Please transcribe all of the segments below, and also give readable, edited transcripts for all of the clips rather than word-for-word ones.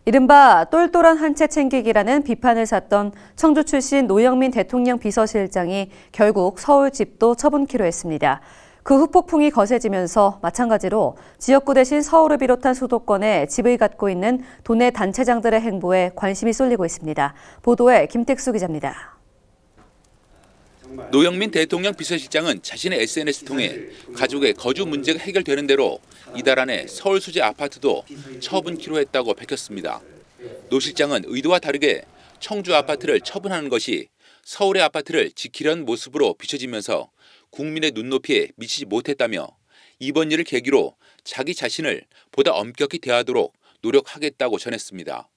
이른바 똘똘한 한 채 챙기기라는 비판을 샀던 청주 출신 노영민 대통령 비서실장이 결국 서울 집도 처분키로 했습니다. 그 후폭풍이 거세지면서 마찬가지로 지역구 대신 서울을 비롯한 수도권에 집을 갖고 있는 도내 단체장들의 행보에 관심이 쏠리고 있습니다. 보도에 김택수 기자입니다. 노영민 대통령 비서실장은 자신의 SNS를 통해 가족의 거주 문제가 해결되는 대로 이달 안에 서울 소재 아파트도 처분키로 했다고 밝혔습니다. 노 실장은 의도와 다르게 청주 아파트를 처분하는 것이 서울의 아파트를 지키려는 모습으로 비춰지면서 국민의 눈높이에 미치지 못했다며 이번 일을 계기로 자기 자신을 보다 엄격히 대하도록 노력하겠다고 전했습니다.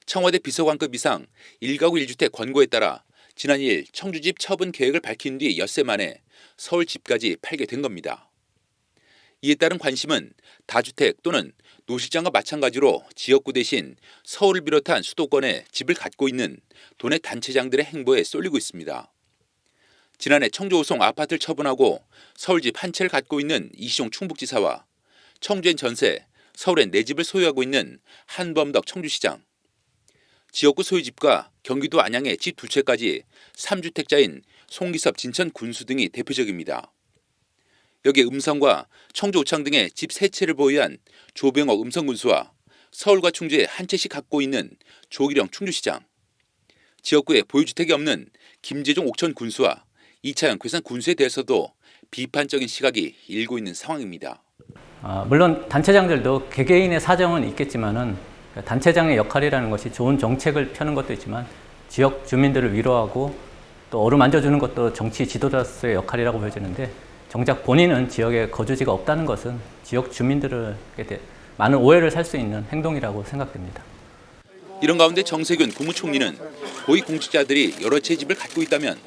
청와대 비서관급 이상 1가구 1주택 권고에 따라 지난 2일 청주집 처분 계획을 밝힌 뒤 엿새 만에 서울 집까지 팔게 된 겁니다. 이에 따른 관심은 다주택 또는 노 실장과 마찬가지로 지역구 대신 서울을 비롯한 수도권에 집을 갖고 있는 도내 단체장들의 행보에 쏠리고 있습니다. 지난해 청주 오송 아파트를 처분하고 서울집 한 채를 갖고 있는 이시종 충북지사와 청주엔 전세, 서울엔 내 집을 소유하고 있는 한범덕 청주시장, 지역구 소유집과 경기도 안양의 집 2채까지 3주택자인 송기섭 진천 군수 등이 대표적입니다. 여기에 음성과 청주 오창 등의 집 3채를 보유한 조병옥 음성군수와 서울과 충주에 한 채씩 갖고 있는 조기령 충주시장, 지역구에 보유주택이 없는 김재종 옥천 군수와 이차영 괴산 군수에 대해서도 비판적인 시각이 일고 있는 상황입니다. 물론 단체장들도 개개인의 사정은 있겠지만은 단체장의 역할이라는 것이 좋은 정책을 펴는 것도 있지만 지역 주민들을 위로하고 또 어루만져주는 것도 정치 지도자로서의 역할이라고 보여지는데 정작 본인은 지역에 거주지가 없다는 것은 지역 주민들을 많은 오해를 살 수 있는 행동이라고 생각됩니다. 이런 가운데 정세균 국무총리는 고위공직자들이 여러 채 집을 갖고 있다면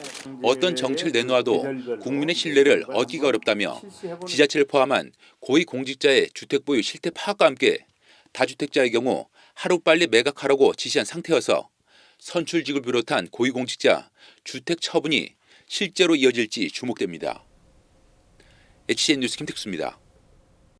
어떤 정책을 내놓아도 국민의 신뢰를 얻기가 어렵다며 지자체를 포함한 고위공직자의 주택 보유 실태 파악과 함께 다주택자의 경우 하루빨리 매각하라고 지시한 상태여서 선출직을 비롯한 고위공직자 주택 처분이 실제로 이어질지 주목됩니다. HCN 뉴스 김택수입니다.